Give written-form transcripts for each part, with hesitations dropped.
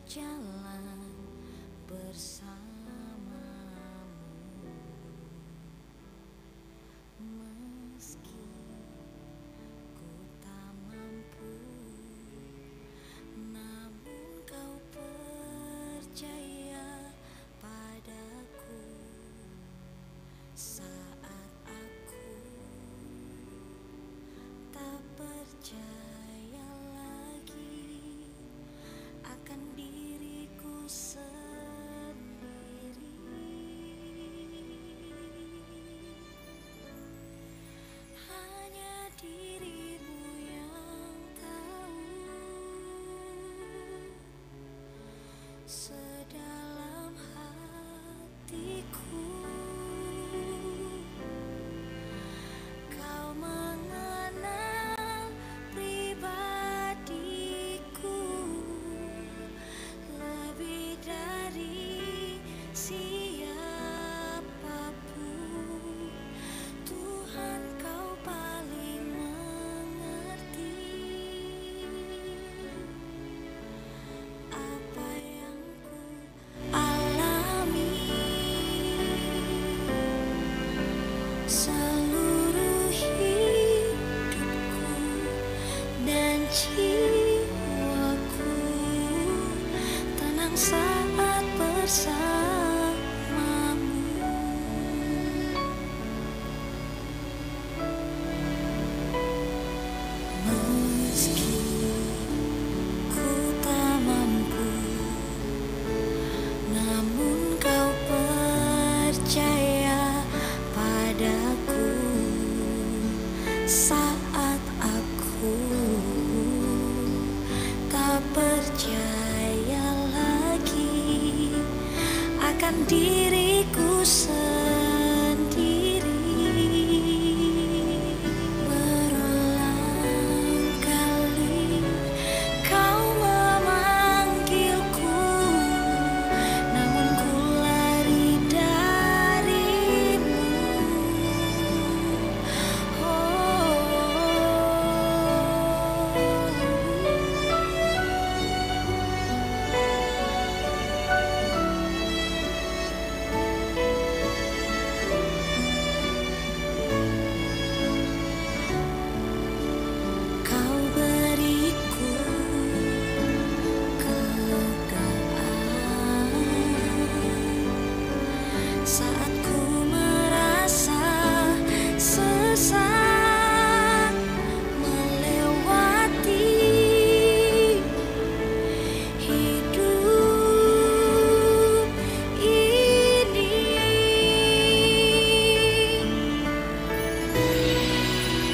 berjalan bersamamu, meski ku tak mampu, namun kau percaya padaku saat aku tak percaya lagi akan diriku sendiri. Hanya dirimu yang tahu sedalam hatiku. Kau mengenal pribadiku lebih dari siapapun. Tuhan, kau paling mengerti apa yang ku alami. Seluruh hidupku dan jiwaku tenang saat bersamamu. Meski ku tak mampu, namun kau percaya padaku saat aku tak percaya lagi akan diriku sendiri. Berulang kali kau memanggilku, namun ku lari darimu. Kau beriku kelegaan saat ku merasa sesat melewati hidup ini.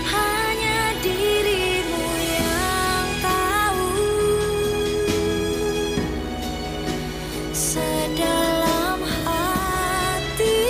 Hanya dirimu yang tahu sedalam hatiku.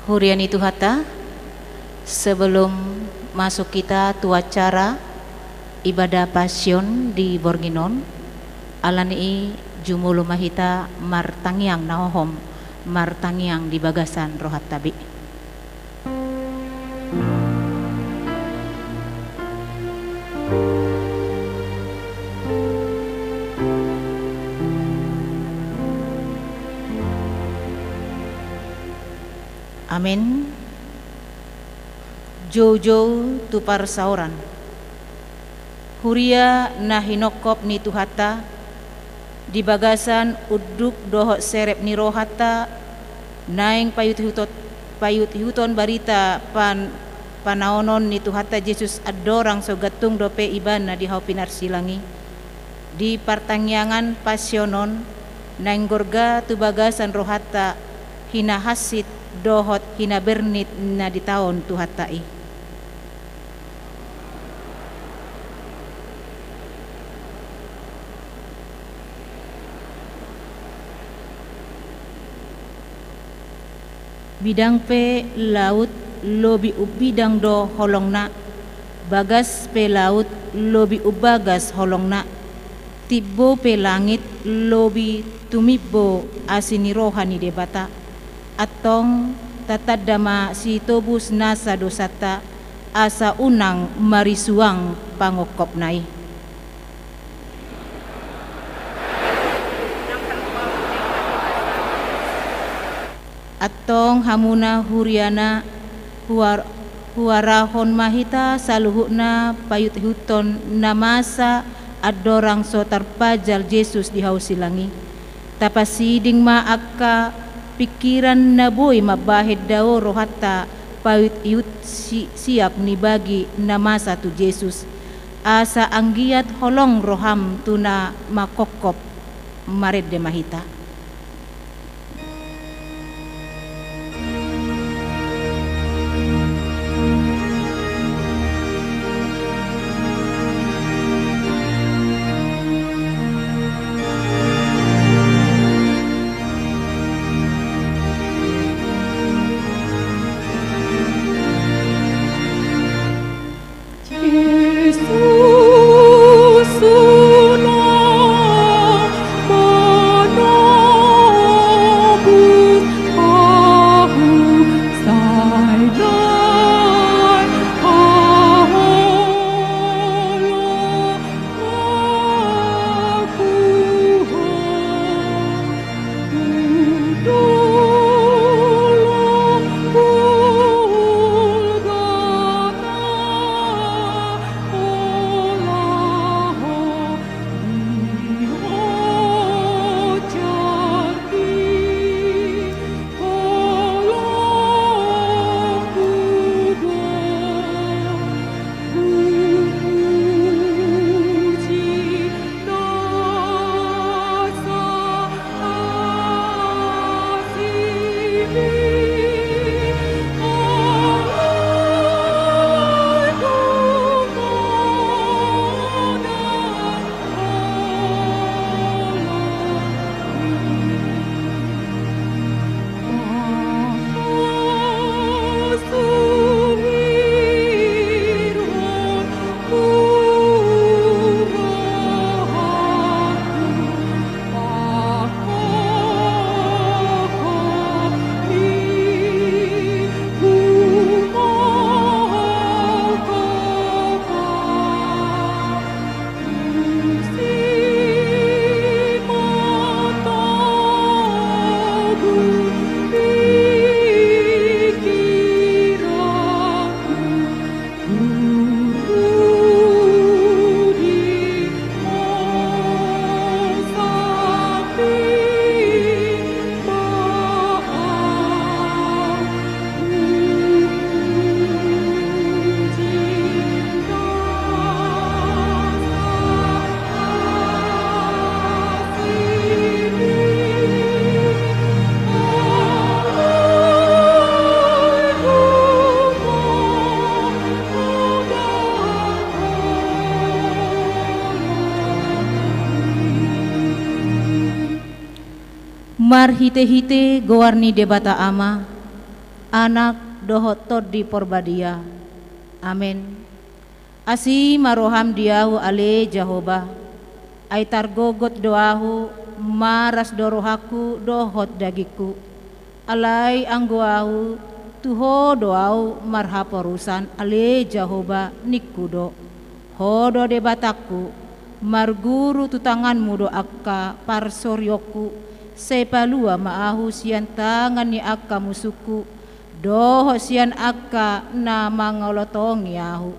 Hurian itu hata, sebelum masuk kita tu acara ibadah pasion di Borginon, alani jumulu mahita martangiang nahohom, martangiang di bagasan rohat tabi. Amin. Jojo tu parsauran. Huria na hinokop ni tuhata di bagasan uduk dohot serep ni rohata naing payut huton barita panaonon ni tuhata Yesus adorang so gatung dope ibana di haupinar silangi di partangyangan pasionon naing gorga tu bagasan rohata hina hasit dohot hina bernit na di tahun tuhatai. Bidang pe laut lobi ubidang do holongna, bagas pe laut lobi ubagas holongna, tibbo pe langit lobi tumibbo asini rohani debata. Atong tatadama si tobus nasa dosata asa unang marisuang pangokop nai. Atong hamuna huriana huarahon mahita saluhuna payut huton namasa adorang so tarpajal Yesus di hausilangi. Tapasiding maaka pikiran na boy mabahid daw rohata payut iut siap ni bagi namasa tu Yesus asa anggiat holong roham tuna makokop mared de mahita. Yesus, Mana mar hite-hite gowarni debata ama, anak dohot tod di porbadia. Amen. Asi maroham diahu ale Jehovah, ay targogot doahu, maras dorohaku dohot dagiku, alay anggoahu, tuho doau marhaporusan ale Jehovah nikudo, hodo debataku, marguru tutanganmu do akka parsoryoku, sepalua maahu sian tangan ni akka musuku, doho sian akka na mangolotong yahu.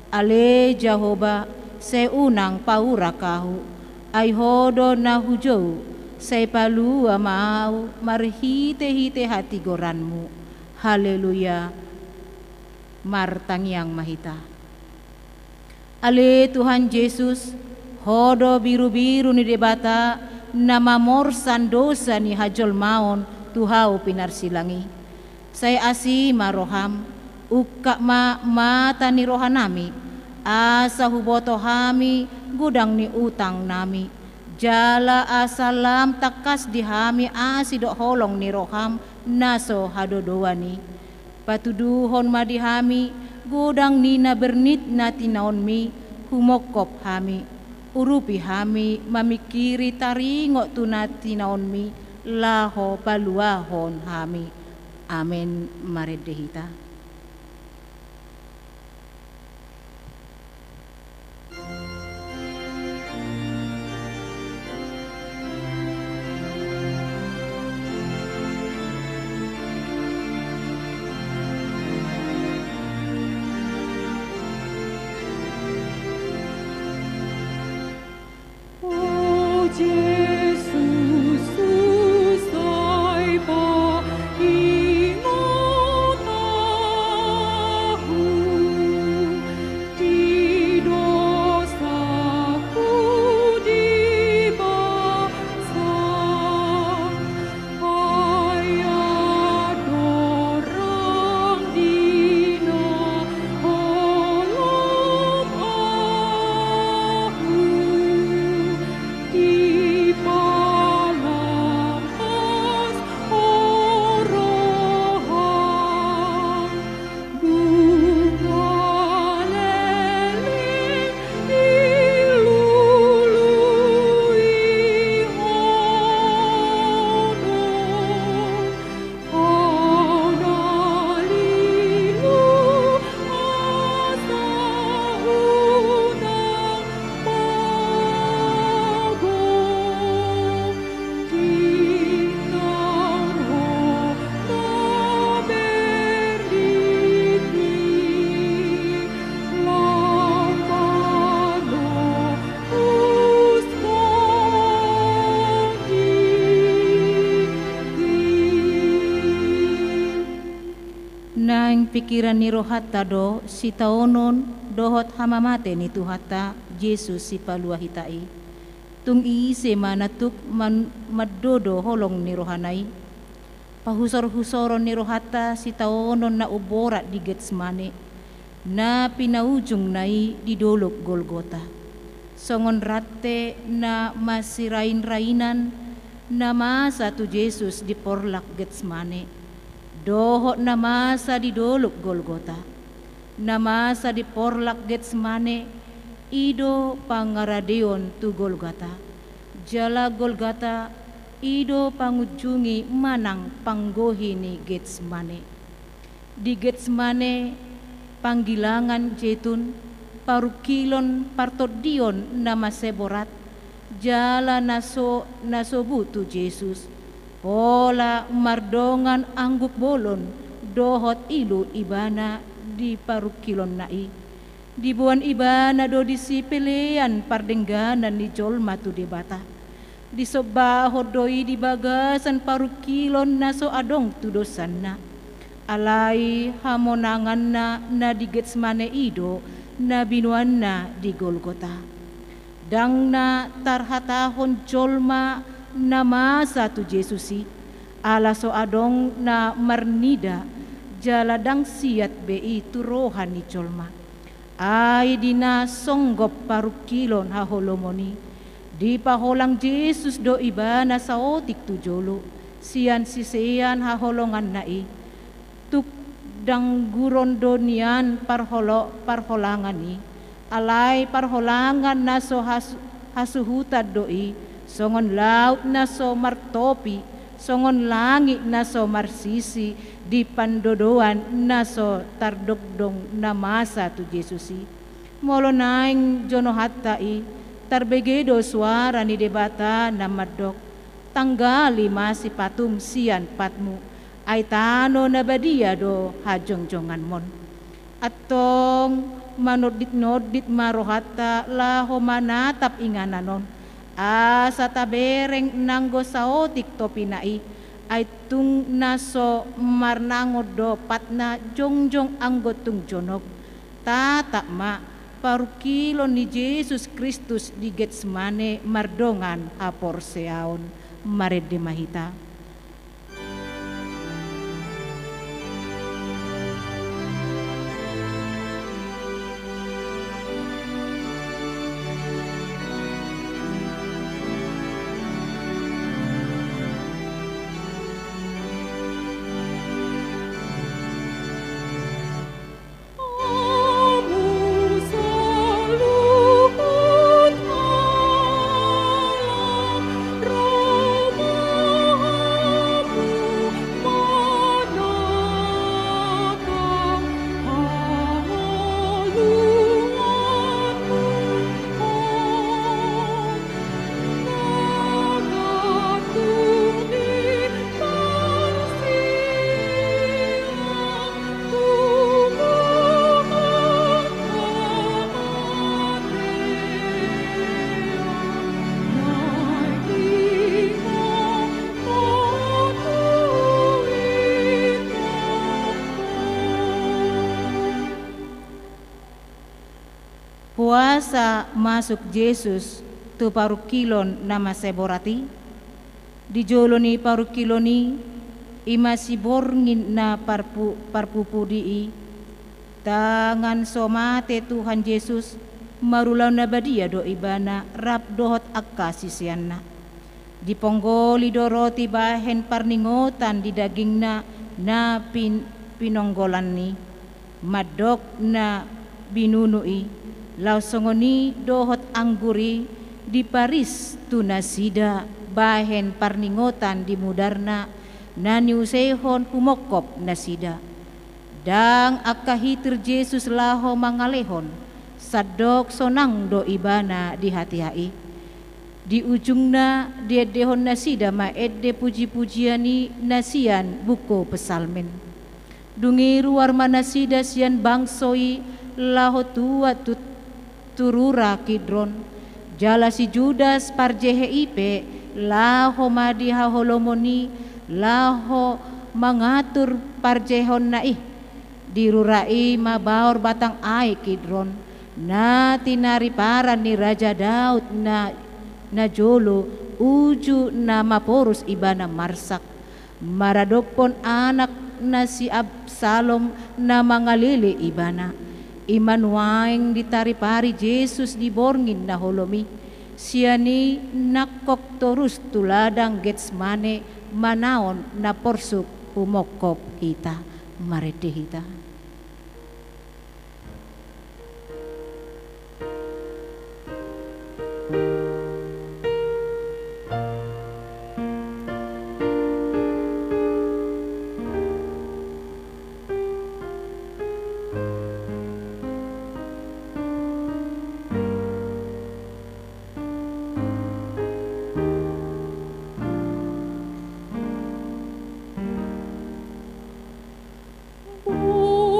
Ale Jehovah seunang paurakahu, ay hodo na hujau, sepalua maahu marhite-hite hati goranmu. Haleluya. Martangyang mahita. Ale Tuhan Yesus, hodo biru-biru ni debata, na mamorsan dosa ni hajol maon tuhau pinarsilangi. Saya asi maroham, ukak mata ni rohanami, asa huboto hami, gudang ni utang nami. Jala asalam takas di hami asidok holong ni roham, naso hadodoani. Patuduhon madihami, gudang nina bernit na tinaon mi, humokop hami. Urupi hami, mamikiri taringo tunati naon mi, laho paluahon hami. Amen. Maredehita. Pikiran ni rohata do si taonon dohot hamamate ni tuhata Yesus si palua hitai. Tung iise manatuk madodo holong ni rohanai. Pahusor-husoron ni rohata si taonon na ubora di Getsemane, na pinaujung nai di dolok Golgota. Songon rate na masirain-rainan na masa tu Yesus di porlak Getsemane. Dohot namasa di dolok Golgota, namasa di porlak Getsemane, ido pangaradeon tu Golgota. Jala Golgota, ido pangujungi manang panggohi ni Getsemane. Di Getsemane, panggilangan jetun, parukilon partodion nama seborat, jala nasobu tu Yesus. Pola mardongan angguk bolon dohot ilu ibana di parukilon nai. Dibuan ibana do disipelean pardengganan ni jolma tu debata. Disobahot doi di bagasan parukilon naso adong tu dosanna. Alai hamonangan na di Getsemane ido na binuan na di Golgota. Dang na tarhatahon jolma nama satu Yesusi ala so adong na marnida jaladang siat bei tu rohani jolma ai dina songgop parukilon haholomoni di paholang Yesus do ibana saotik tu jolo sian sisian haholongan nai tuk danggurondonian parholangani alai parholangan naso hasuhuta doi songon laut naso martopi songon langit naso marsisi di pandodoan naso tardogdong namasa tu Jesusi molo naing jono hatai tarbegedo suara ni debata namadok tanggali masih patum sian patmu ay tano na badia do hajong-jongan mon atong manodit-nodit marohata laho manatap ingananon asa tabereng nanggo saotik topinai ay tung naso marnangod do patna jongjong anggotung jonog tatak ma parukilon ni Yesus Kristus di Getsemane mardongan hapor seaon marede mahita. Puasa masuk Yesus tu parukilon nama seborati dijoloni parukiloni ima siborngin na parpupudii tangan somate Tuhan Yesus marulau na badia do ibana rap dohot akka sisianna diponggoli do roti bahen parningotan di dagingna na pinonggolan ni madok na binunui lausongoni dohot angguri di Paris tunasida bahen parningotan di mudarna nani usehon humokop nasida dang akahitir Yesus laho mangalehon sadok sonang do ibana di hati-hai di ujungna diedehon nasida ma edde puji-pujiani nasian buko pesalmen dungiru warma nasida sian bangsoi laho tua turura kidron jala si Judas parjehe ipe laho madiha holomoni laho mengatur parjehon naih dirurai mabaor batang ai kidron na tinari paran ni Raja Daud na jolo uju na maporus ibana marsak maradopon anak na si Absalom na mangalili ibana iman waing ditaripari Yesus diborngin na holomi siani nakok torus tuladang Getsemane manaon na porsuk humokop ita marede hita. Oh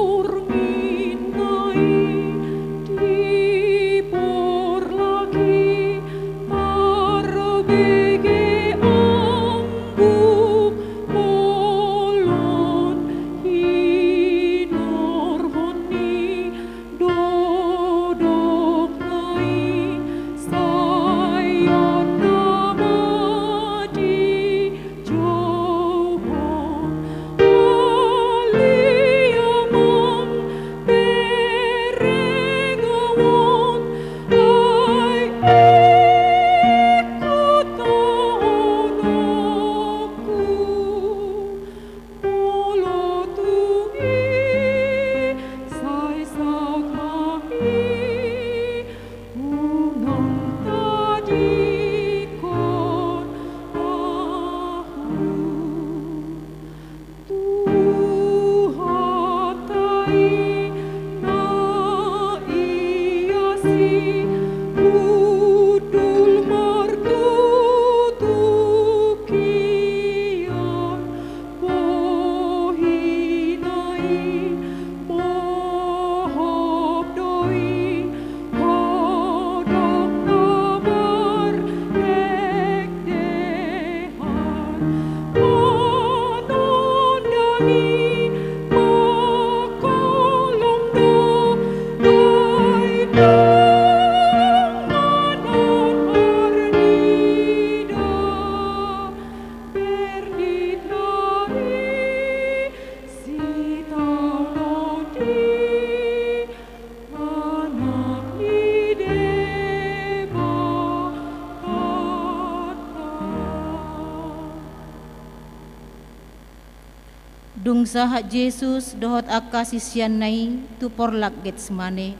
Dung sahat Jesus dohot akka sisian nai tu porlak Getsemane.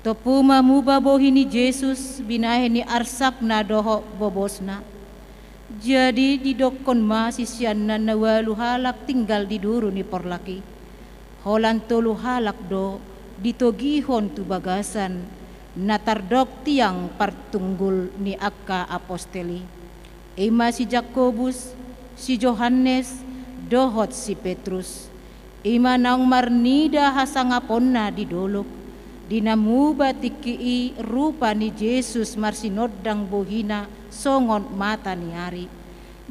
Topu mamuba bohini Jesus binaheni arsak na doho bobosna. Jadi didokon ma sisian na nawalu halak tinggal di duru ni porlaki. Holan tolu halak do ditogihon tu bagasan natardok tiang partunggul ni akka aposteli. Ema si Jakobus, si Johannes, dohot si Petrus. Ima naung marnida hasangaponna di dolok. Dinamuba tikii rupa ni Jesus marsinodang bohina songon mata ni hari.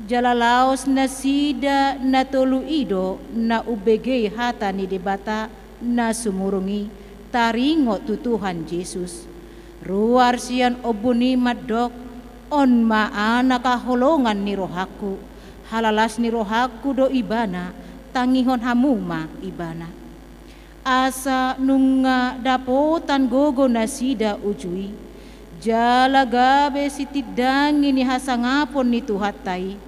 Jalalaos na sida na tolu ido na ubege hata ni debata na sumurungi taringo tutuhan Jesus. Ruar sian obuni madok on maana kaholongan ni rohaku. Halalas ni rohaku do ibana tangihon hamuma ibana. Asa nunga dapotan gogo nasida ujui. Jala gabe sitidangi ni hasangapon ni tuhatai.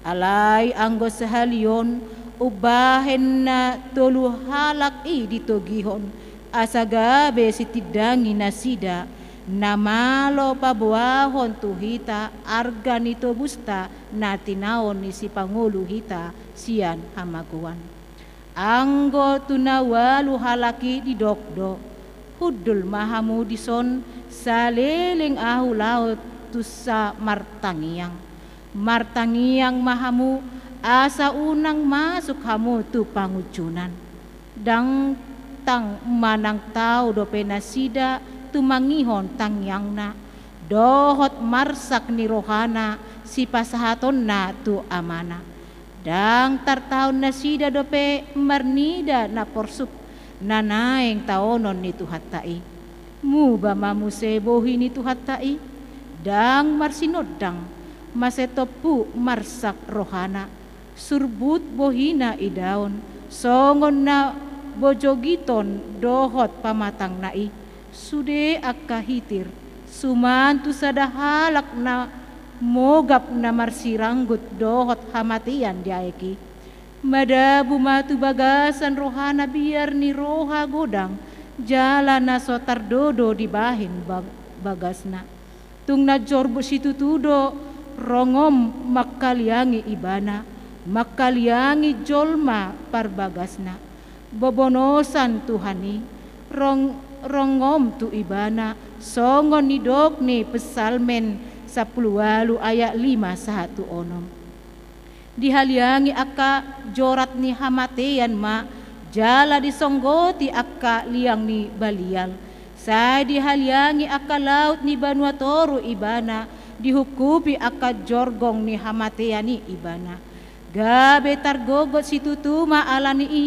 Alay anggo sahalion ubahen na tolu halak i ditogihon. Asa gabe sitidangi nasida namalo pabuahon tuhita arga nito busta na tinaon ni si Pangulo hita siyan hamaguan. Anggo tunawalu halaki di dokdo hudul mahamu dison saliling ahu laut tu sa martangiang. Martangiang mahamu asa unang masuk hamu tu pangucunan. Dang tang manang tau do penasida tumangihon tangyang na dohot marsak ni rohana si pasahaton na tu amana. Dang tartaon na sida dope marnida na porsuk na naeng taonon ni tuhatai. Muba mamusebohi ni tuhatai. Dang marsinodang masetopu marsak rohana. Surbut bohina idaon songon na bojogiton dohot pamatang nai. Sude akka hitir sumantu sadahalak na mogap na marsiranggut dohot hamatian diaeki. Madabu matu bagasan rohana biar ni roha godang jala na sotardodo di bahin bagasna. Tung na jorbo situ tudo rongom makkaliangi ibana makkaliangi jolma parbagasna. Bobonosan Tuhani rongom tu ibana songon ni dok ni pesalmen 10 ayat 5 onom. Dihaliangi akka jorat ni hamatean ma jala disonggoti akka liang ni balial. Sa dihaliangi akka laut ni Banuatoru ibana dihukupi akka jorgong ni hamatean ni ibana. Gabe targogot situtuma alani i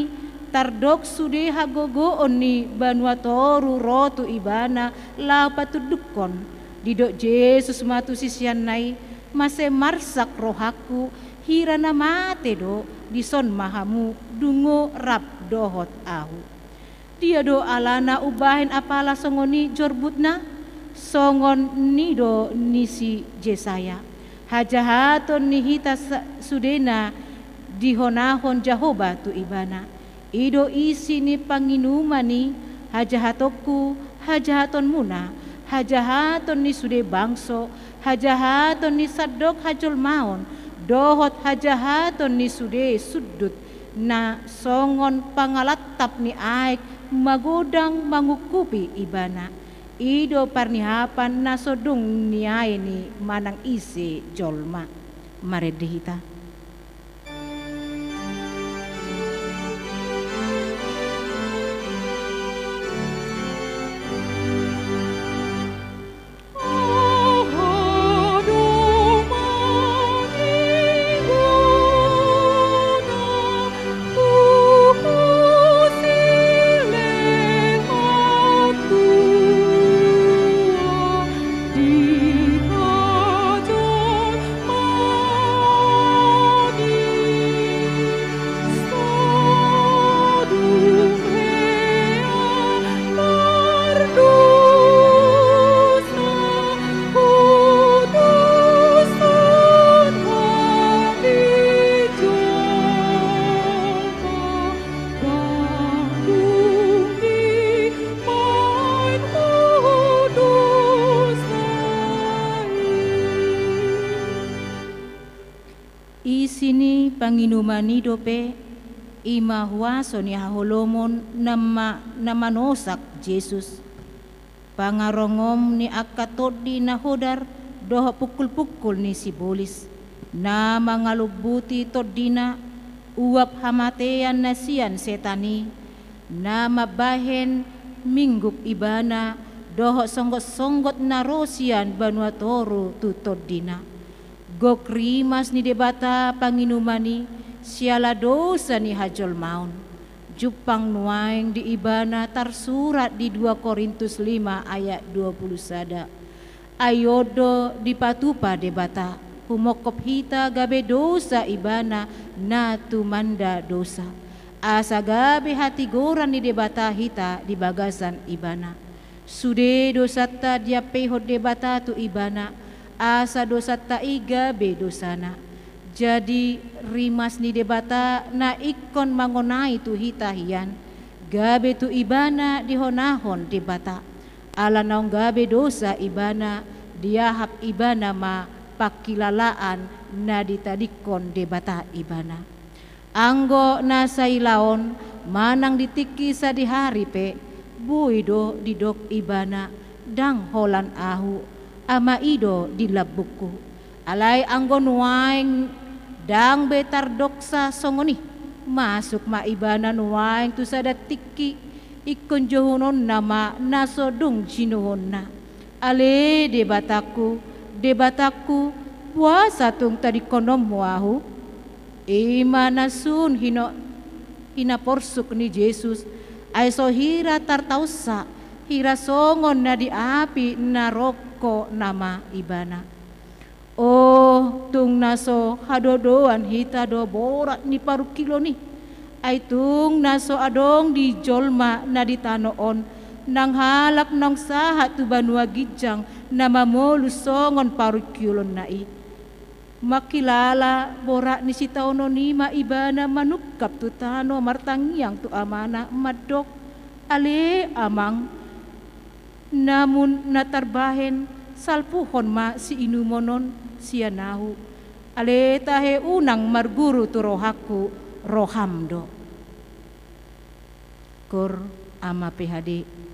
tardok sude hagogoon ni Banuatoru rotu ibana lau patudukon didok Jesus matu sisian nai mase marsak rohaku hira na mate do dison mahamu dungo rap dohot ahu. Dia do alana ubahin apala songoni jorbutna songon nido nisi Jesaya hajahaton ni hita sudena dihonahon Jahoba tu ibana. Ido isi ni panginuman ni hajahatoku hajahaton muna hajahaton ni sude bangso hajahaton ni sadok hajol maon dohot hajahaton ni sude sudut na songon pangalatap ni aik magodang mangukupi ibana. Ido parnihapan na sodung ni ay ni manang isi jolma maredehita. panginumani dope ima huaso ni haholomon nama nosak Jesus pangarongom ni akatodi na hodar doho pukul-pukul ni sibolis na mangalubuti todina uap hamatean nasian setani na mabahen minggup ibana doho songgot-songgot na rosian banuatoro tutodina gok rimas ni debata panginumani siala dosa ni hajol maun jupang nuaing di ibana tersurat di 2 Korintus 5 ayat 20 sada ayodo dipatupa debata humokop hita gabe dosa ibana na tumanda dosa asa gabe hati goran ni debata hita di bagasan ibana sude dosata dia pehod debata tu ibana asa dosata iga be dosana jadi rimas ni debata na ikon mangonai tu hita hian gabe tu ibana dihonahon debata ala naung gabe dosa ibana diahap ibana ma pakilalaan na ditadikon debata ibana anggo na sailaon manang ditiki sa di hari pe buido didok ibana dang holan ahu ama ido di labuku alai anggo nuaing dang betar doksa songoni masuk ma ibana nuaing tu sada tiki ikon johonon nama nasodung jinuhonna ale debataku puasa tung tadi konom muahu ima nasun hina porsuk ni Jesus aiso hira tartausa hira songon na di api na roko nama ibana oh tung naso hadodoan hita do borat ni paru kilo ni ay tung naso adong di jolma na di tanoon nang halak nang sahat tu banua gijang na mamolu songon paru kilo nai makilala borak ni si taono nima ibana manukap tu tano martangiang tu amana madok ale amang namun natarbahen salpuhon ma si inumonon sianahu ale tahe unang marguru tu rohaku rohamdo kur ama PHD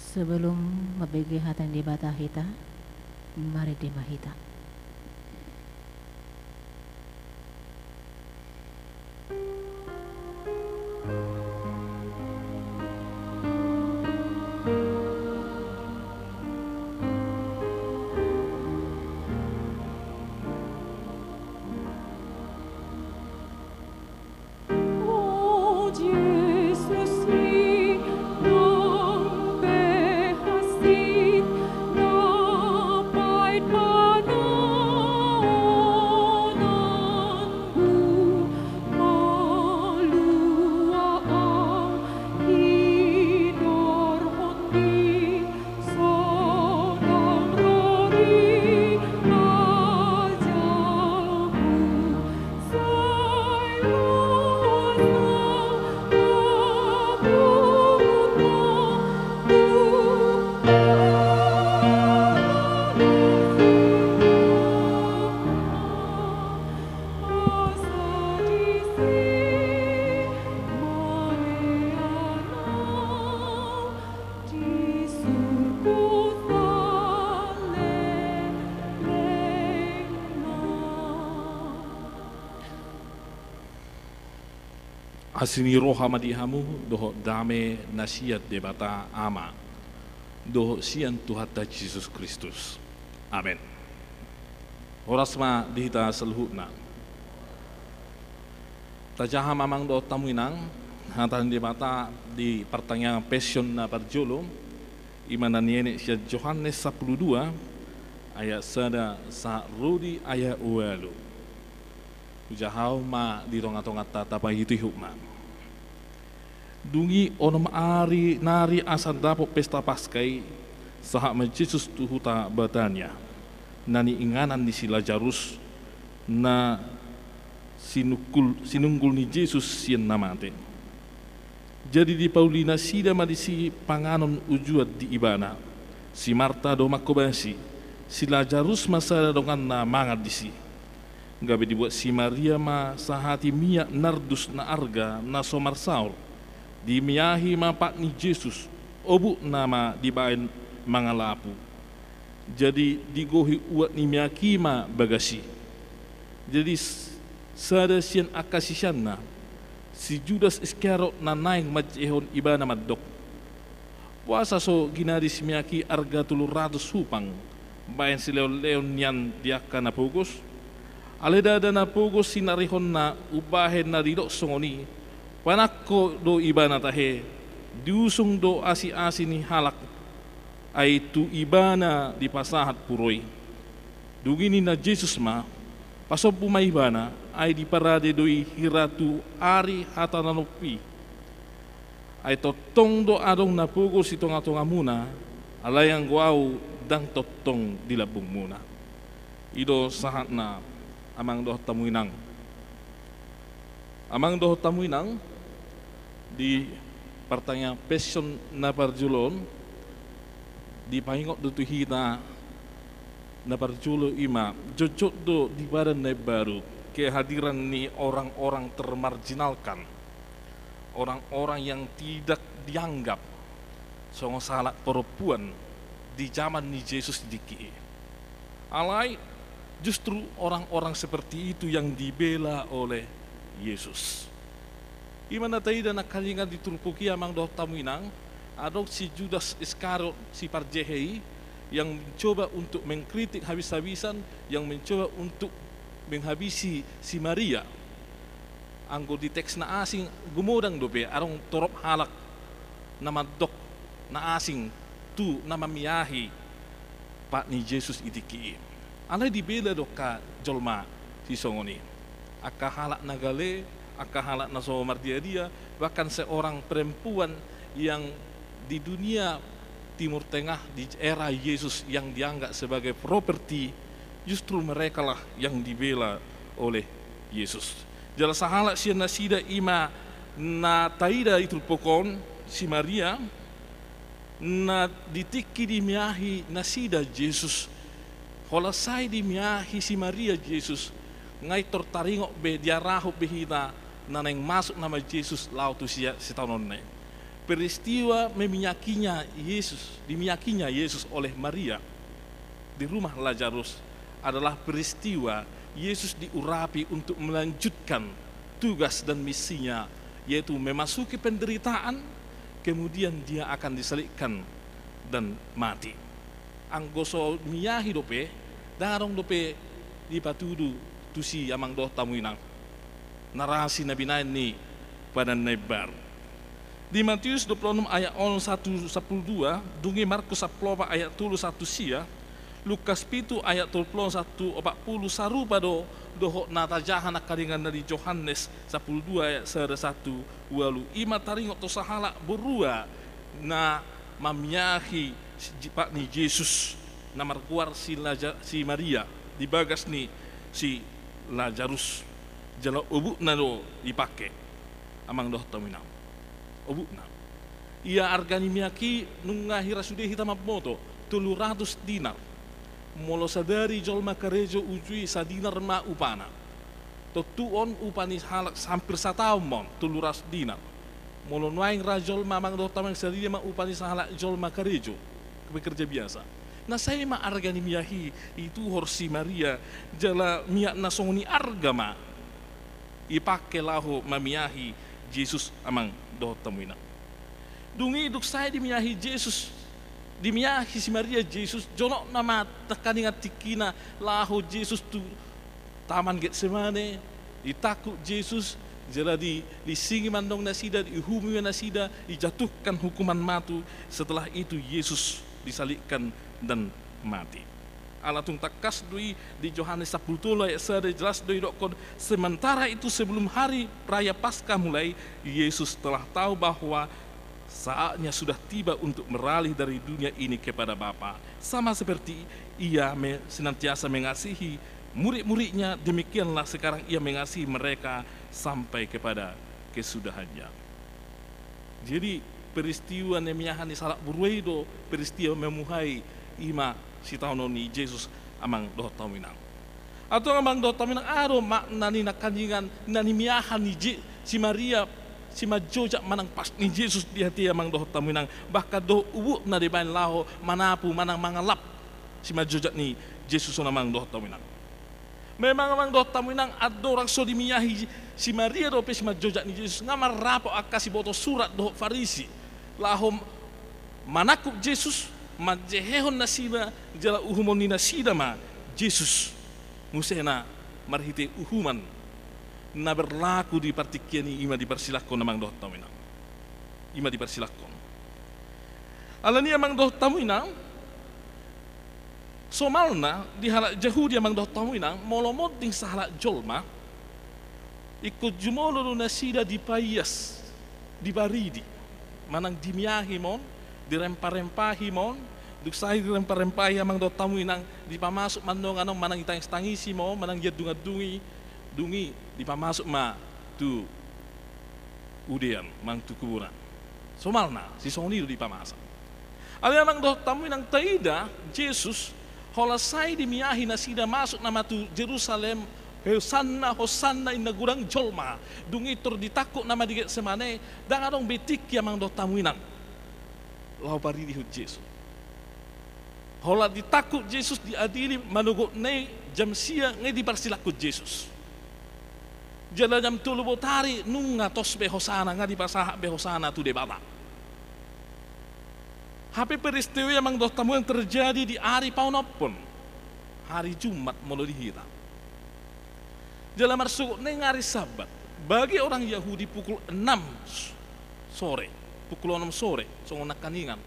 Sebelum mabigi hatan di bata hita, mari di mahita. Asini roha madihamu doho dame nasiat debata ama doho sian Tuhata Yesus Kristus. Amin. Orasma dihita seluhutna. Tajaha mamang do tamuinang hatan debata di pertanyaan passion na parjolo imana niene sia Yohanes 12 ayat sada sa rudi ayat ualu. Ujahau ma di ronga-tonga tapa itu hukma. Dungi onom ari nari asal dapok pesta paskai sahat Yesus Tuhuta batanya. Nani inganan di si Lazarus na sinunggul ni Yesus sian namate. Jadi di Paulina sida madisi panganon ujuat di ibana. Si Marta do makobasi, si Lazarus masada dongan na mangat disi. Gabe dibuat si Maria ma sahati minyak nardus na arga na somar saur. Dimiahi ma pak ni Yesus obu nama dibain mangalapu. Jadi digohi uat ni miyaki ma bagasi. Jadi sada sian akasisyanna si Judas Iscariot na naing majehon ibana maddok. Puasa so ginadi si miyaki arga 300 hupang bayan si leon niyan diaka na pugos. Aleda na pugos sinarihon na ubahen na didok songoni panakko do ibana tahe diusung do asi-asi ni halak ay tu ibana di pasahat puroy dugini na Jesus ma pasob pumaibana ay di parade doi hiratu ari hatananopi ay totong do adong na pugos itong atong amuna alayang guaw dang totong dilabong muna ido sahat na amang doh tamuinang di pertanyaan passion na parjulon di pahingot do tuhita na parjulo ima jojok do di badan na baru kehadiran ni orang-orang termarginalkan, orang-orang yang tidak dianggap songo salak perempuan di zaman ni Yesus diki alai justru orang-orang seperti itu yang dibela oleh Yesus. Imana taida na kalingan ditulpuki amang doh tamuinang adok si Judas Iscariot si parjehei yang mencoba untuk mengkritik habis-habisan, yang mencoba untuk menghabisi si Maria. Anggo di teks na asing gumodang dobe arong torop halak nama dok na asing tu nama miyahi pak ni Yesus itiki. Alay dibela do ka jolma si songoni. Aka halak nagale, aka halak na somar dia, bahkan seorang perempuan yang di dunia Timur Tengah di era Yesus yang dianggap sebagai properti, justru mereka lah yang dibela oleh Yesus. Jala sahalak siya nasida ima na taida itu pokon si Maria na ditiki di miyahi nasida Yesus. Holasay di miyahi si Maria Jesus ngay tortaringok be diaraho behita na nang masuk nama Jesus lau tu siya si tanon na. peristiwa diminyakinya Yesus oleh Maria di rumah Lazarus adalah peristiwa Yesus diurapi untuk melanjutkan tugas dan misinya, yaitu memasuki penderitaan, kemudian dia akan disalibkan dan mati. Anggoso miyahi dope, darong dope di patudu tusi amang doh tamuinang. Narasi Nabi ni pada nebar. Di Matius 26 ayat 1 12, dungi Markus 10 ayat 1 sia, Lukas 7 ayat 21 40 saru pada dohok natajahan akaringan dari Yohanes 12 ayat 1 walu ima taringok to sahala berua na mamiyahi pak ni Yesus na markuar si Maria di bagas ni si Lazarus jala ubuk na do dipake amang doh taminam ubuk na ia argani miyaki nungahira sudah hitam moto 300 dinar molo sadari jolma karejo ujui sadinar ma upana to tuon upani halak hampir satahun mon 300 dinar molo nuaing rajol mamang do tamang sadari ma upani sahalak jolma karejo bekerja biasa na saya ma argani miyahi itu horsi Maria jala miyak nasongoni argama ipake laho mamiyahi Yesus amang do tamuina dungi duk saya dimiyahi Yesus dimiyahi si Maria Yesus jonok nama tekaningat tikina laho Yesus tu taman Getsemane ditakut Yesus jala disingi mandong nasida dihumi nasida dijatuhkan hukuman matu setelah itu Yesus disalibkan dan mati. Alatung takas dui di Yohanes 10 ayat 1 jelas dui dokon sementara itu sebelum hari raya Paskah mulai Yesus telah tahu bahwa saatnya sudah tiba untuk beralih dari dunia ini kepada Bapa. Sama seperti ia senantiasa mengasihi murid-muridnya, demikianlah sekarang ia mengasihi mereka sampai kepada kesudahannya. Jadi peristiwa nemiyahani salak burwedo, peristiwa memuhai ima si taunoni Yesus amang doh taminang. Atau amang doh taminang aro makna ni nakanjingan nani miyahani si Maria si majojak manang pas ni Yesus di hati amang doh taminang bahkan doh ubu na di bain laho manapu manang mangalap si majojak ni Yesus amang doh taminang. Memang amang doh taminang ado orang so dimiyahi si Maria doh pe si majojak ni Yesus ngamar rapo akasi boto surat doh Farisi laho manakuk Yesus majehehon nasida jala uhumon ni nasida ma Yesus musena marhite uhuman na berlaku di partikiani ima dipersilahkan amang doh taminang ima dipersilahkan alani amang doh taminang somalna di halak Yahudi amang doh taminang molomoding sahalak jolma ikut jumolo nasida dipayas dibaridi manang dimiyahi mon dirempah-rempahi mon duksai dirempah-rempahi amang do taminang dipamasuk mandong anong manang itangis-tangisi mo manang jad dungi dipamasuk ma tu udian mang tu kuburan somalna si sonido dipamasak ali amang do taminang taida Yesus holasai dimiyahi nasida masuk nama tu Jerusalem Hosanna Hosanna inna gurang jolma dungi tur ditakuk nama di Getsemane dan adong betik amang do taminang lau paridi hut Yesus hola ditakut Yesus diadili manugot ne jam sia ngai dipersilakut Yesus jala jam tulu botari nunga tos behosana ngai dipasahak behosana tu debata HP peristiwa yang mang tamu yang terjadi di hari paunopon hari Jumat molo dihita jala marsuk ne hari Sabat bagi orang Yahudi pukul 6 sore pukul 6 sore songon nakaningan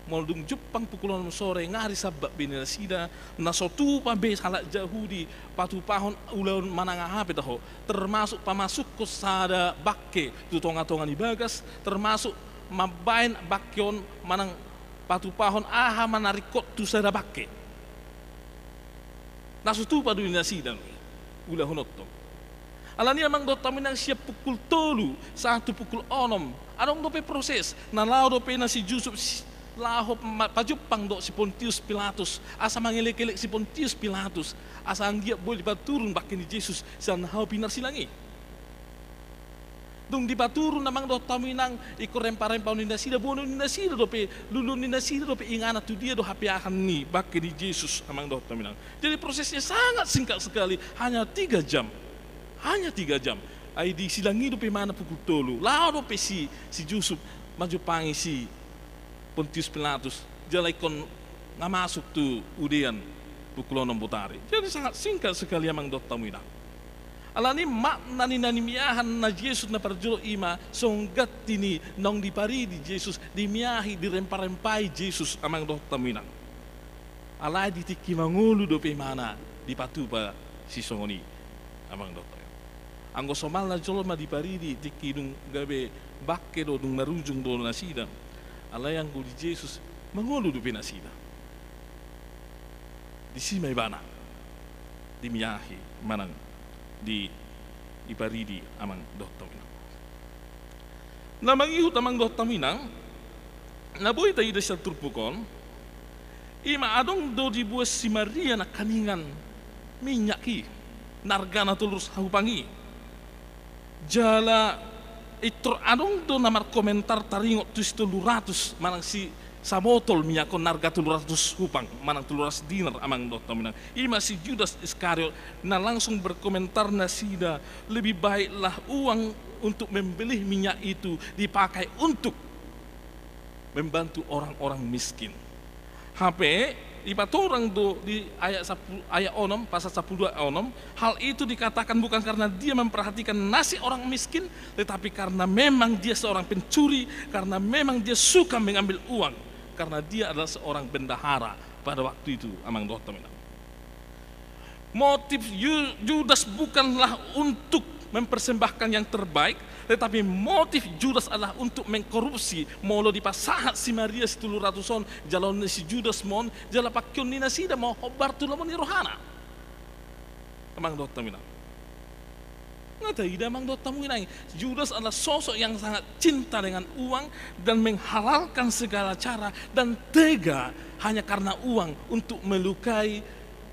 moldung Jepang pukul 6 sore ngari Sabat binasida nasotu pabe halak Yahudi patu pahon ulaun manangah hape taho termasuk pamasuk ko sada bakke tu tonga-tonga ni bagas termasuk mabain bakyon manang patu pahon aha manarikot tu sada bakke nasotu padu binasida ulah honotto alani amang do taminang siap pukul tolu satu pukul onom adong dope proses na lao dope na si Yusuf laho pajupang do si Pontius Pilatus asa mangelek-elek si Pontius Pilatus asa anggiap boleh baturun bakin ni Yesus san hau pinar silangi Dung di paturu namang do taminang iko rempa-rempa ni nasida bono ni nasida dope lulu ni nasida dope ingana tu dia do hapiahan ni bakke di Yesus amang do taminang. Jadi prosesnya sangat singkat sekali, hanya 3 jam. Hanya 3 jam. Ai di silangi dope mana pukul 3. Lao dope si Yusuf maju pangi si Pontius Pilatus. Jalai kon ngamasuk tu udian pukul 6 butari. Jadi sangat singkat sekali amang do taminang. Alani makna ni nanimiahan na Yesus na parjulo ima songgat tini nong dipari di Yesus dimiahi dirempa-rempai Yesus amang do taminang. Alai ditiki mangulu do pe mana di patupa si songoni amang do taminang. Anggo somal na jolo ma dipari di tiki dung gabe bakke do dung narujung do nasida. Alai anggo di Yesus mangulu do pe nasida. Di simay bana dimiahi manang di iparidi amang do taminang. Namang ihut amang do taminang naboy tayo da siya turpukon ima adong do dibuas si Maria na kaningan minyaki nargana tulus hahupangi jala itro adong do namar komentar taringot tus 200 manang si samotol miyakon narga 200 hupang manang 200 dinar amang do taminang. Ima si Judas Iskariot na langsung berkomentar na sida lebih baiklah uang untuk membeli minyak itu dipakai untuk membantu orang-orang miskin. HP ipatorang do di ayat 10 pasal 12 onom, hal itu dikatakan bukan karena dia memperhatikan nasib orang miskin, tetapi karena memang dia seorang pencuri, karena memang dia suka mengambil uang, karena dia adalah seorang bendahara pada waktu itu amang do taminang. Motif Judas bukanlah untuk mempersembahkan yang terbaik, tetapi motif Judas adalah untuk mengkorupsi. Molo di pasahat si Maria si 200 jalon si Judas mon jala pakyon ni nasida mau hobar tulamon ni rohana amang do taminang. Ngatai amang do taminang, Judas adalah sosok yang sangat cinta dengan uang dan menghalalkan segala cara dan tega hanya karena uang untuk melukai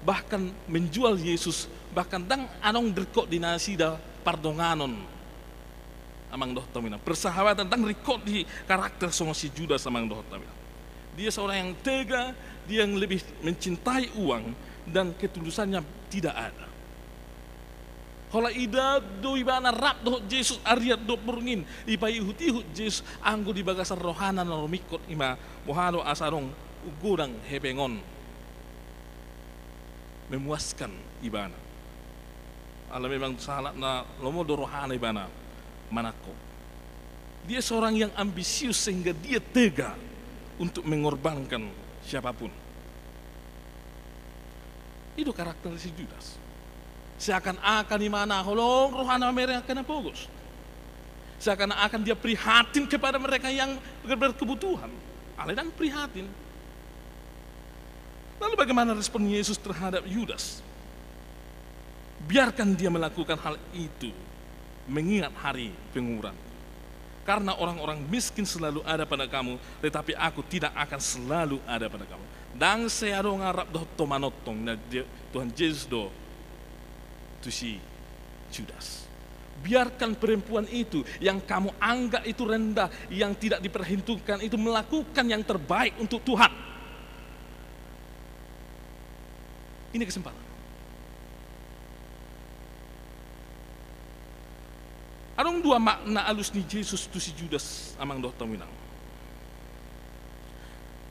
bahkan menjual Yesus, bahkan dang anong derkot di nasida pardonganon amang do taminang. Persahabatan dang rekod di karakter sama si Judas amang do taminang. Dia seorang yang tega, dia yang lebih mencintai uang dan ketulusannya tidak ada. Hola ida do ibana rap do Yesus ariat do purngin ipai ihut Yesus anggo di bagasan rohana na romikot ima mohano asarong ugurang hebengon memuaskan ibana. Ala memang salah na lomo do rohana ibana manako. Dia seorang yang ambisius sehingga dia tega untuk mengorbankan siapapun. Itu karakter si Judas. Seakan-akan di mana holong rohana mereka kena fokus. Seakan-akan dia prihatin kepada mereka yang berkebutuhan. Allah dan prihatin. Lalu bagaimana respon Yesus terhadap Judas? Biarkan dia melakukan hal itu, mengingat hari penguburan. Karena orang-orang miskin selalu ada pada kamu, tetapi aku tidak akan selalu ada pada kamu. Dan saya do ngarap do tomanotong na Tuhan Yesus do tu si Judas. Biarkan perempuan itu yang kamu anggap itu rendah, yang tidak diperhitungkan itu melakukan yang terbaik untuk Tuhan. Ini kesempatan. Adong dua makna alus ni Yesus tu si Judas amang do taminang.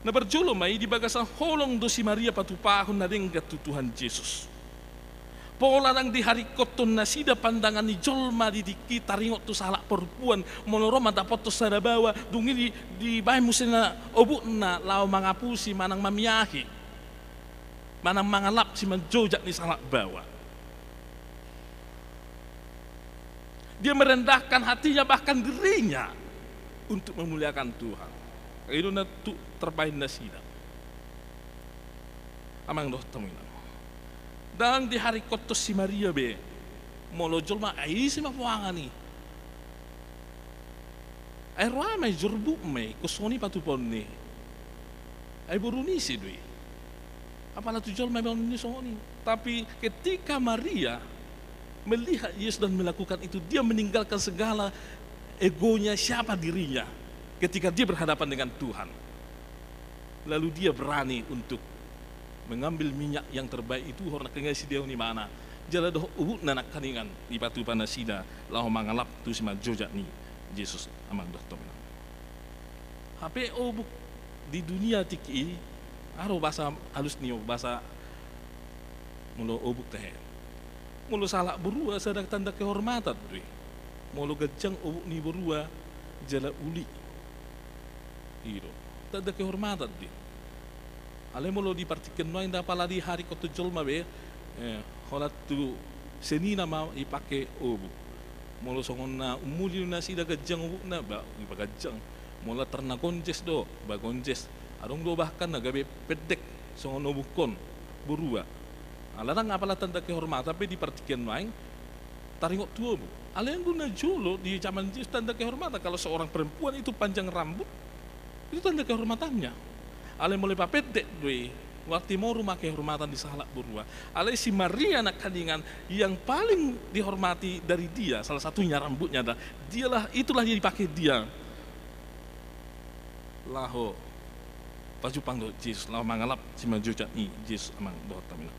Na berjolo mai di bagasan holong do si Maria patupahon na denggat tu Tuhan Yesus. Pola nang di hari koton na sida pandangan ni jolma di kita ringot tu salak perempuan monoroma dapat tu sarabawa dungi di bahay mo sina obu na lao mangapusi manang mamiyahi manang mangalap si manjojak ni salak bawa. Dia merendahkan hatinya bahkan dirinya untuk memuliakan Tuhan. Itu na tu terbaik na sida amang do taminang. Dan di hari kotos si Maria be molojol ma ai si mapuangan ni ai ramai jorbu mai kosoni patupon ni ai buruni si dui apalah tujol mai ni soni. Tapi ketika Maria melihat Yesus dan melakukan itu, dia meninggalkan segala egonya, siapa dirinya ketika dia berhadapan dengan Tuhan. Lalu dia berani untuk mengambil minyak yang terbaik itu horna kengasi dia ni mana. Jala doh ubuk nanak kaningan di batu panasida lahu mangalap tu sima jojak ni Yesus amang doh tom. HP ubuk di dunia tiki aro bahasa halus ni bahasa mulo ubuk teh. Mulo salak berua sadang tanda kehormatan dui. Mulo gajang ubuk ni berua jala uli. Iro tanda kehormatan di. Ale mulo di partikan noin da pala di hari kotu jolma be holat tu senina ma ipake ubuk. Mulo songon na umuli na sida gajang ubuk na ba ipagajang. Mula terna gonjes do ba gonjes. Arong do bahkan na gabe pedek songon ubukon berua. Alarang apalah tanda kehormatan tapi di partikan noin taringok tu ubuk. Ale yang guna jolo di zaman Yesus tanda kehormatan kalau seorang perempuan itu panjang rambut itu tanda kehormatannya. Ale mulai papedek doi waktu mau rumah kehormatan di salak berua. Ale si Maria anak kandungan yang paling dihormati dari dia, salah satunya rambutnya ada. Dialah itulah yang dipakai dia. Laho baju pangdo Yesus laho mangalap si majujat ni Yesus amang doa tamina.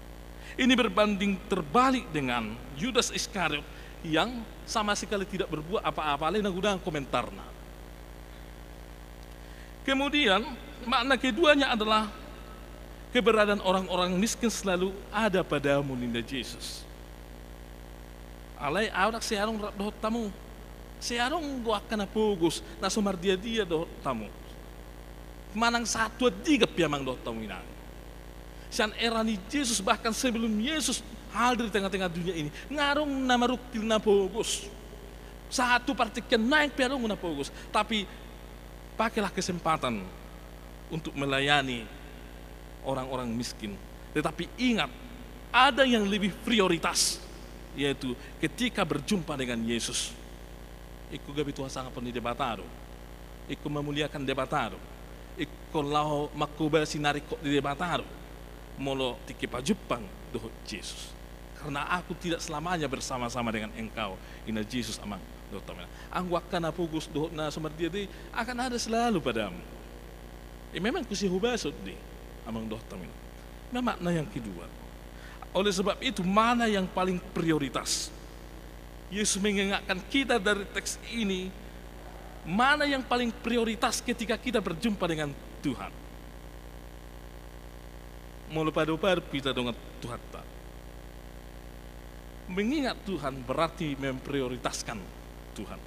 Ini berbanding terbalik dengan Yudas Iskariot yang sama sekali tidak berbuat apa-apa. Ale nagudahan komentarna. Kemudian makna keduanya adalah keberadaan orang-orang miskin selalu ada padamu ninda Yesus. Alai awak searong doh tamu, searong gua akan apogus na sumar dia doh tamu. Manang satu tiga piamang doh tamu inang. San era ni Yesus bahkan sebelum Yesus hadir di tengah-tengah dunia ini ngarong nama ruktil na pogus. Satu partikan naik piarong na pogus, tapi pakailah kesempatan untuk melayani orang-orang miskin. Tetapi ingat, ada yang lebih prioritas, yaitu ketika berjumpa dengan Yesus. Iku gabi Tuhan sangat penuh debataro. Iku memuliakan debataro. Iku lau makuba sinari kok di debataro. Molo tiki pajupang doh Yesus. Karena aku tidak selamanya bersama-sama dengan engkau. Ina Yesus amang. Ang wakan apugus doh na sumardia di akan ada selalu padamu. Memang kusihubasod di amang doh tamin. Nah makna yang kedua. Oleh sebab itu mana yang paling prioritas? Yesus mengingatkan kita dari teks ini mana yang paling prioritas ketika kita berjumpa dengan Tuhan. Mula pada kita dengan Tuhan tak. Mengingat Tuhan berarti memprioritaskan Tuhan.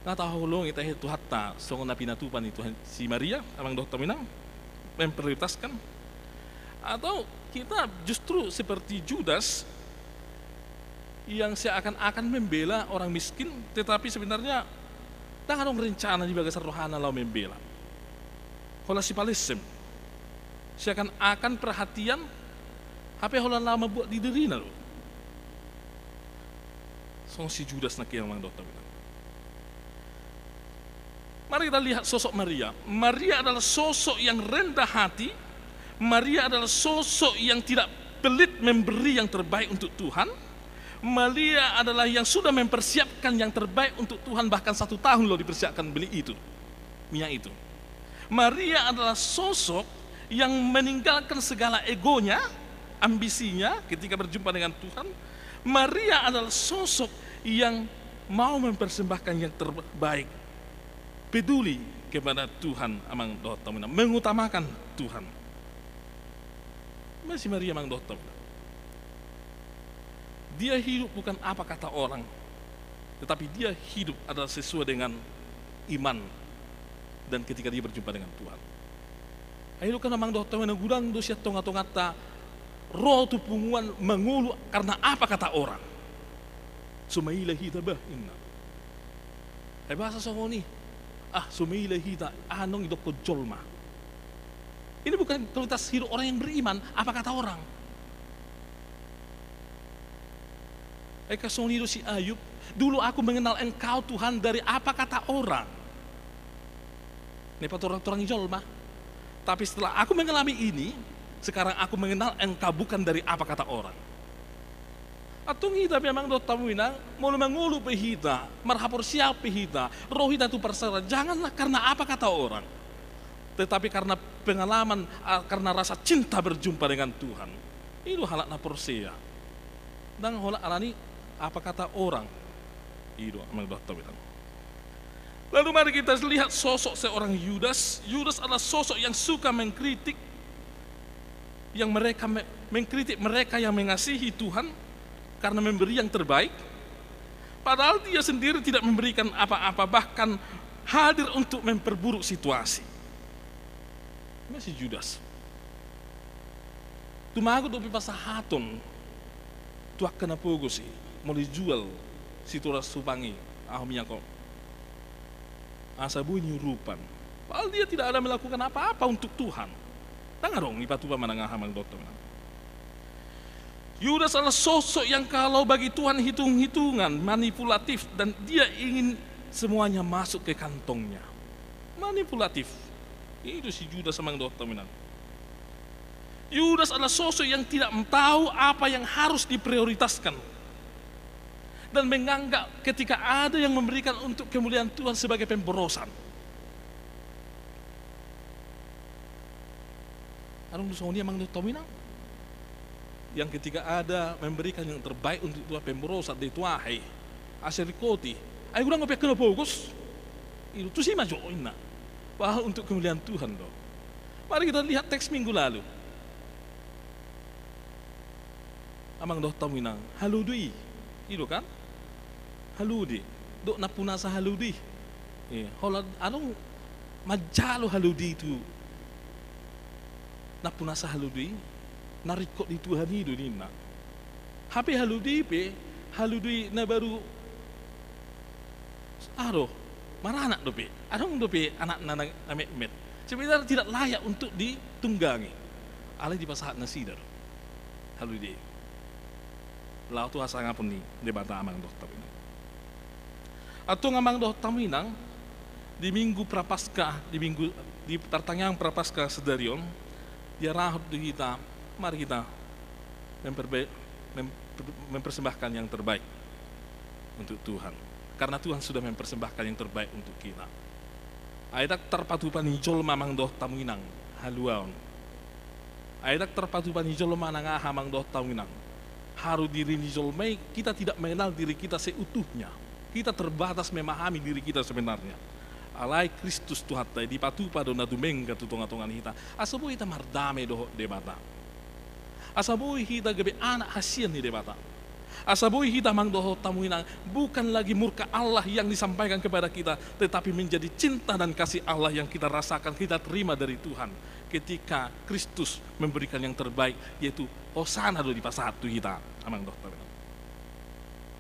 Natahulong itahe Tuhan ta songon na pinatupan ni Tuhan si Maria amang doh taminang memprioritaskan, atau kita justru seperti Judas yang seakan-akan membela orang miskin tetapi sebenarnya tangan rencana di bagian rohana lau membela. Kalau si palesem seakan-akan perhatian apa yang lama buat di diri na lo. Song si Judas nak yang doh taminang. Mari kita lihat sosok Maria. Maria adalah sosok yang rendah hati. Maria adalah sosok yang tidak pelit memberi yang terbaik untuk Tuhan. Maria adalah yang sudah mempersiapkan yang terbaik untuk Tuhan, bahkan 1 tahun loh dipersiapkan beli itu, minyak itu. Maria adalah sosok yang meninggalkan segala egonya, ambisinya ketika berjumpa dengan Tuhan. Maria adalah sosok yang mau mempersembahkan yang terbaik, peduli kepada Tuhan amang doh tamina, mengutamakan Tuhan. Masih Maria amang doh tamina. Dia hidup bukan apa kata orang, tetapi dia hidup adalah sesuai dengan iman dan ketika dia berjumpa dengan Tuhan. Ayo kan amang doh tamina gudang dosia tonga-tongata roh tu punguan mengulu karena apa kata orang. Sumaila hita bah inna. Bahasa songoni. Sumaila hita anong idok ko jolma. Ini bukan kualitas hidup orang yang beriman, apa kata orang. Kasong hidup si Ayub, dulu aku mengenal engkau Tuhan dari apa kata orang. Ini orang-orang jolma. Tapi setelah aku mengalami ini, sekarang aku mengenal engkau bukan dari apa kata orang. Atau kita memang do tamuina, mau mengulu pehita, marhapor siap pehita, roh kita itu perserah. Janganlah karena apa kata orang, tetapi karena pengalaman, karena rasa cinta berjumpa dengan Tuhan. Itu halak na porsia. Dan halak alani apa kata orang. Itu memang do tamuina. Lalu mari kita lihat sosok seorang Yudas. Yudas adalah sosok yang suka mengkritik, yang mereka mengkritik mereka yang mengasihi Tuhan karena memberi yang terbaik, padahal dia sendiri tidak memberikan apa-apa, bahkan hadir untuk memperburuk situasi. Masih Judas. Tumago do pipasa haton, tuak kena pogo sih, mau dijual situra subangi, ahomnya kok. Asa bunyi rupan, padahal dia tidak ada melakukan apa-apa untuk Tuhan. Tangan dong, ipatu pamanang ahamang dokter. Yudas adalah sosok yang kalau bagi Tuhan hitung-hitungan, manipulatif, dan dia ingin semuanya masuk ke kantongnya. Manipulatif. Itu si Yudas sama dokter. Yudas adalah sosok yang tidak tahu apa yang harus diprioritaskan. Dan menganggap ketika ada yang memberikan untuk kemuliaan Tuhan sebagai pemborosan. Anong soalnya mang dokter yang ketika ada memberikan yang terbaik untuk Tuhan pemborosan di tuahe aserikoti ay kurang ngopek kena fokus itu tuh sih maju ina bahwa untuk kemuliaan Tuhan loh. Mari kita lihat teks minggu lalu. Amang doh taminang haludui itu kan haludi dok napunasa haludi holad anong majalo haludi itu napunasa haludi narikot di Tuhan itu nina. HP haludui na baru marah anak dope. Adong dope anak nana met. Sebenarnya tidak layak untuk ditunggangi. Alai di pasahat nasidar. Haludui. Lau tu asa ngapun ni debata amang doh taminang. Atau ngamang doh taminang di minggu prapaskah, di pertanyaan prapaskah sedarion dia rahot di kita. Mari kita mempersembahkan yang terbaik untuk Tuhan. Karena Tuhan sudah mempersembahkan yang terbaik untuk kita. Aidak terpatupan hijol mamang doh tamuinang haluaon. Aidak terpatupan hijol manang ahamang doh tamuinang. Haru diri hijol mai kita tidak mengenal diri kita seutuhnya. Kita terbatas memahami diri kita sebenarnya. Alai Kristus Tuhan di patu pada nadumeng ke tutongan kita. Asabu kita mardame doh debata. Asaboy hita gabi anak hasian ni debata. Asaboy hita mang doho tamuinang bukan lagi murka Allah yang disampaikan kepada kita, tetapi menjadi cinta dan kasih Allah yang kita rasakan, kita terima dari Tuhan ketika Kristus memberikan yang terbaik, yaitu hosana do di pasat tu kita amang doh tamuinang.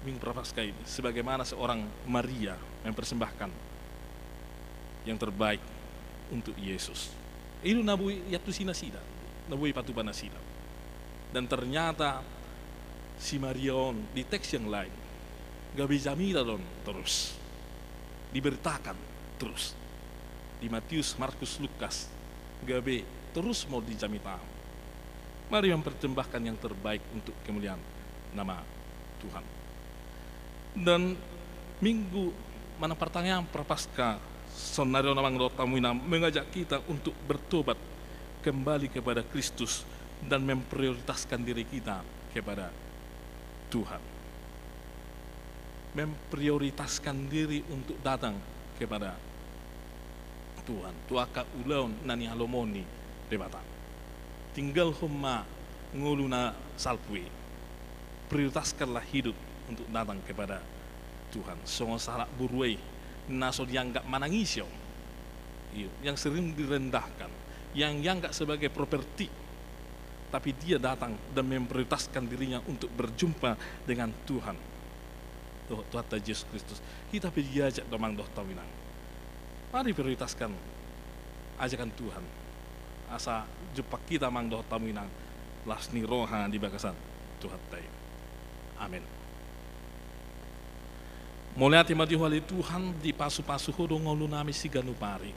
Minggu prapaskah ini sebagaimana seorang Maria mempersembahkan yang terbaik untuk Yesus. Itu nabui yatu sinasida, nabui patupan nasida. Dan ternyata si Marion di teks yang lain gabi jamila don terus diberitakan terus di Matius, Markus, Lukas gabi terus mau dijamita. Mari mempersembahkan yang terbaik untuk kemuliaan nama Tuhan. Dan minggu mana pertanyaan prapaskah sonario namang rotamuina mengajak kita untuk bertobat kembali kepada Kristus dan memprioritaskan diri kita kepada Tuhan. Memprioritaskan diri untuk datang kepada Tuhan. Tuaka ulaun nani halomoni debata. Tinggal humma nguluna salpui. Prioritaskanlah hidup untuk datang kepada Tuhan. Songo salak burwei naso dianggap manangisyo. Yang sering direndahkan, yang dianggap sebagai properti. Tapi dia datang dan memprioritaskan dirinya untuk berjumpa dengan Tuhan. Tuhan Yesus Kristus. Kita diajak domang doh tawinang. Mari prioritaskan ajakan Tuhan. Asa jumpa kita mang doh tawinang. Lasni roha di bagasan Tuhan tay. Amin. Mulai hati mati wali Tuhan di pasu-pasu hodong ngolu nami siganu pari.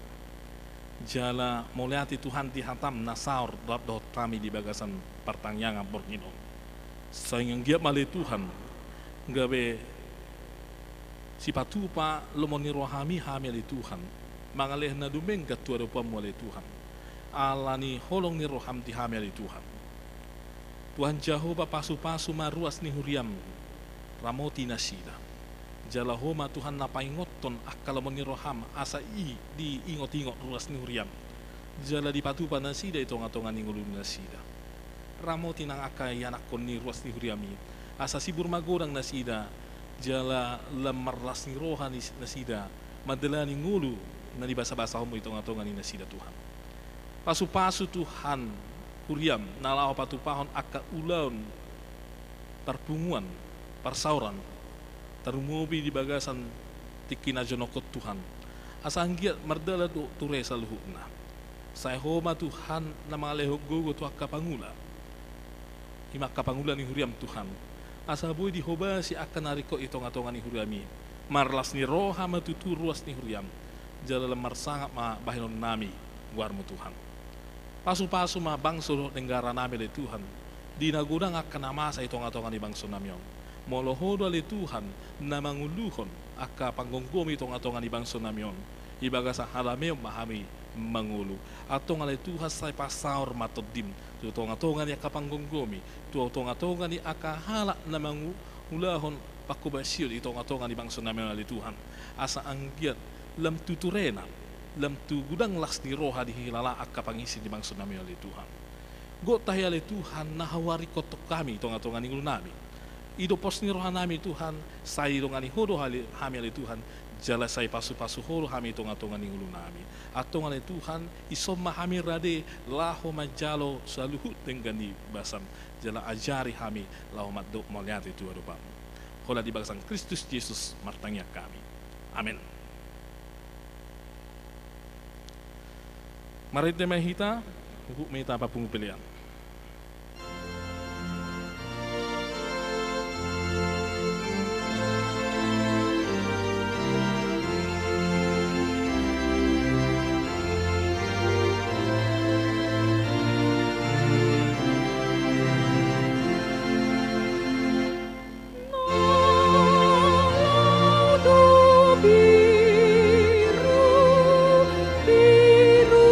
Jala mulai hati Tuhan dihatam nasaur doh kami di bagasan pertanyaan bornino. Sayang giat male Tuhan, gawe si patupa lomoni rohami hamil Tuhan, mangaleh na dumeng katua rupa mole Tuhan, alani holong ni roham di hamil Tuhan. Tuhan Jehovah pasu-pasu maruas ni huriam, ramoti nasida. Jala homa Tuhan napaingoton akalamoni roham asa di ingot-ingot ruas ni huriam. Jala di patupa nasida itonga-tonga ni ngulun nasida. Ramoti nang akai anak kon ni ruas ni huriami asa sibur magorang nasida jala lemarlas ni roha ni nasida madala ni ngulu na di basa-basa homo itonga-tonga ni nasida Tuhan. Pasu-pasu Tuhan huriam nalaw patupahon aka ulaun tarpunguan parsauran tarumubi di bagasan tikina jonokot Tuhan asa anggiat mardala do ture saluhuna saya homa Tuhan na mga lehok gogo tu akka pangula imak kapangulan ni huriam Tuhan asa boy di hoba si akan nariko itong-atongan ni huriami marlas ni roha matutu ruas ni huriam jala lemar sangat ma bahinon nami guarmu Tuhan pasu-pasu ma bangso nenggara nami le Tuhan di nagudang akan namasa itong-atongan ni bangso namion molohodo le Tuhan na manguluhon akka panggonggomi itong-atongan ni bangso namion ibaga sa halameo mahami mangulu atong alay Tuhan say pasaur matodim tutonga-tonga ni akapanggonggomi tutonga-tonga ni akahala na mangulahon pakubasyo itong-atonga ni bangso namin alay Tuhan asa anggiat lam tuturena lam tu gudang las ni roha di hilala akapangisi di bangso namin alay Tuhan go tayo alay Tuhan nahawari kotok kami itong-atonga ni ngulo namin idopos ni roha namin Tuhan say idong ani hodo hami alay Tuhan jala say pasu-pasu holo hami tonga-tonga ning ulu nami atong alay Tuhan isom mahami rade laho majalo saluhut tenggani basam jala ajari hami laho maddo molyati tu arupa hola di bagasang Kristus Yesus martangya kami amin. Mari temahita hukuk meta apapun pilihan. Biru, biru,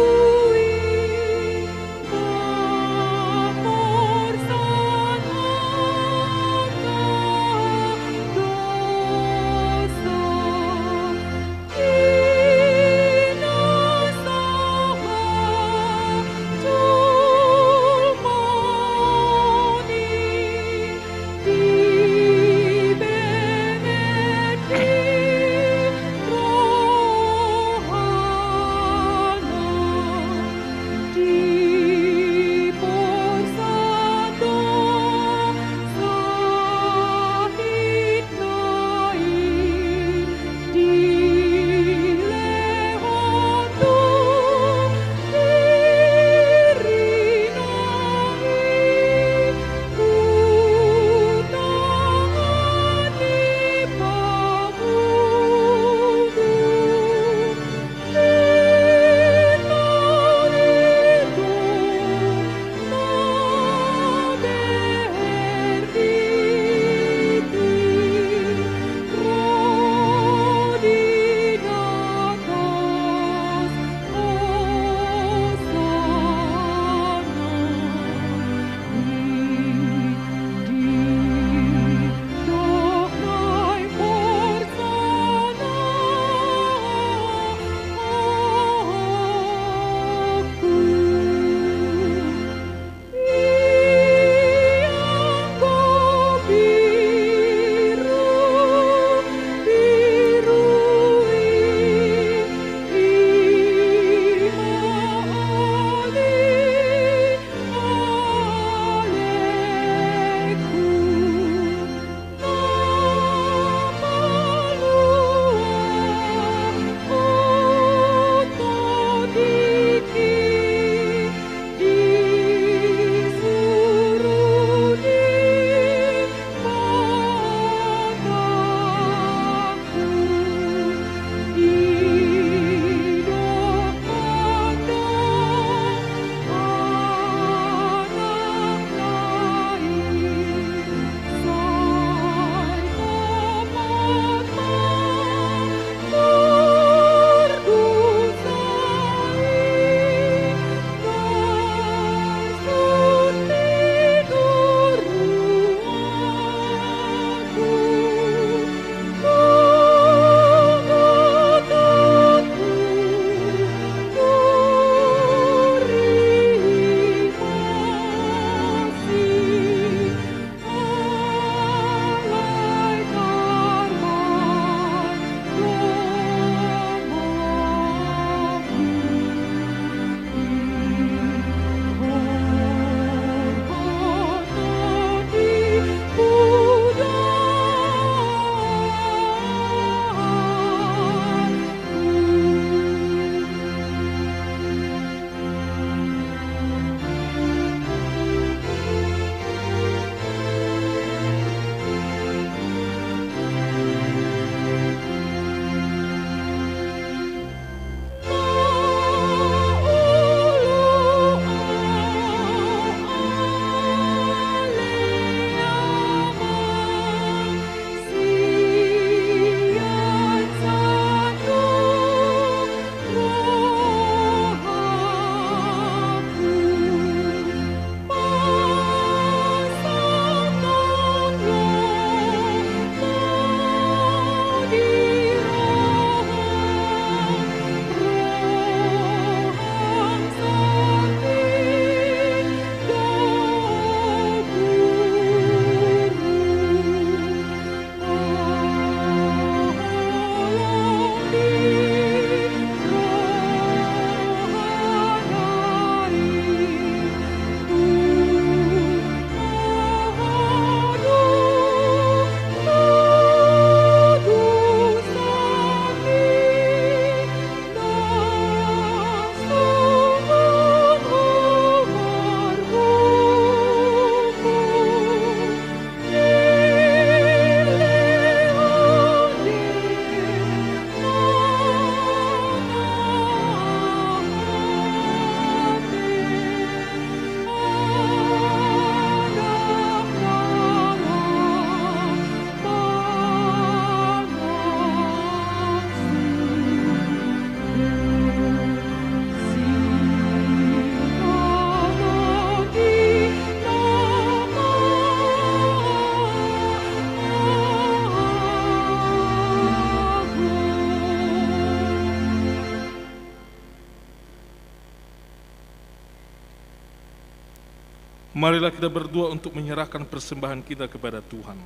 Marilah kita berdoa untuk menyerahkan persembahan kita kepada Tuhan.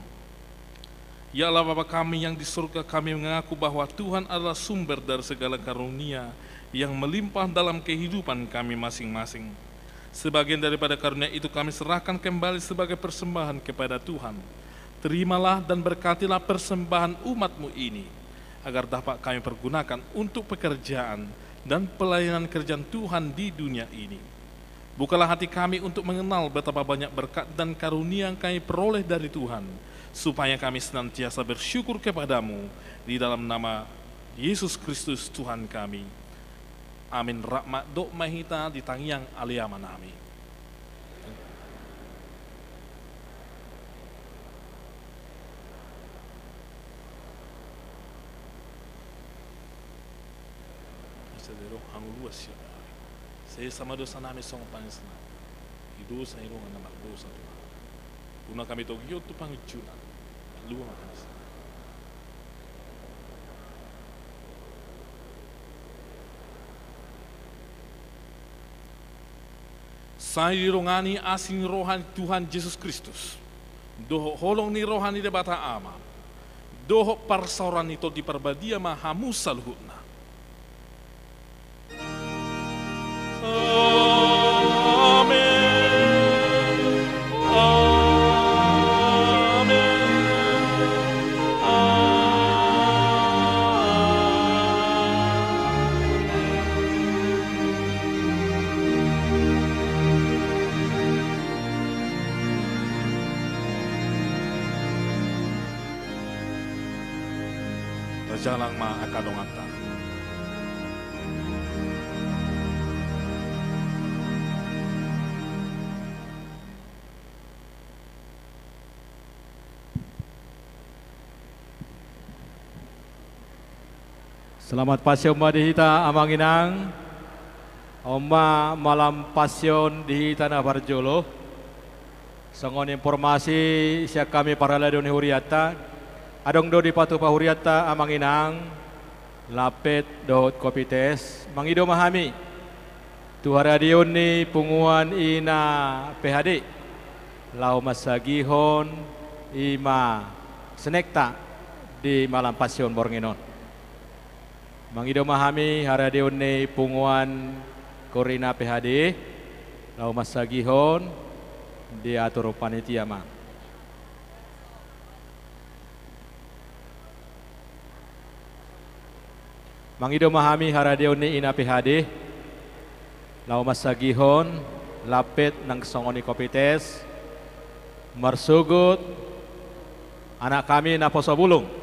Ya Allah Bapa kami yang di surga, kami mengaku bahwa Tuhan adalah sumber dari segala karunia yang melimpah dalam kehidupan kami masing-masing. Sebagian daripada karunia itu kami serahkan kembali sebagai persembahan kepada Tuhan. Terimalah dan berkatilah persembahan umat-Mu ini, agar dapat kami pergunakan untuk pekerjaan dan pelayanan kerjaan Tuhan di dunia ini. Bukalah hati kami untuk mengenal betapa banyak berkat dan karunia yang kami peroleh dari Tuhan, supaya kami senantiasa bersyukur kepadamu di dalam nama Yesus Kristus Tuhan kami. Amin. Rahmat dok mahita di tangyang aliaman nami. Saya sama dosa nami song pangsna. Hidu sa irong na magdosa Tuhan. Una kami togyo tu pangujunan. Luwa makan. Saya dirongani asing rohani Tuhan Yesus Kristus. Doho holong ni rohani de bata ama. Doho parsauran itu di perbadia mahamu saluhutna. Rajalang ma akadonganta. Selamat pasyon dihita amanginang Oma malam pasyon di Tanah Barjolo. Sangon informasi siya kami para ladon huriata. Adong do di patu pahuriata amanginang lapet dot kopites mangido mahami. Tuharadion ni punguan ina PHD. Lau masagihon ima senekta di malam pasyon Borngenon. Mangido mahami haradion ni punguan Korina PHD lau masagihon diatur panitia ma. Mangido mahami haradion ni ina PHD lau masagihon lapit ng songoni kopites marsugut anak kami na posobulong.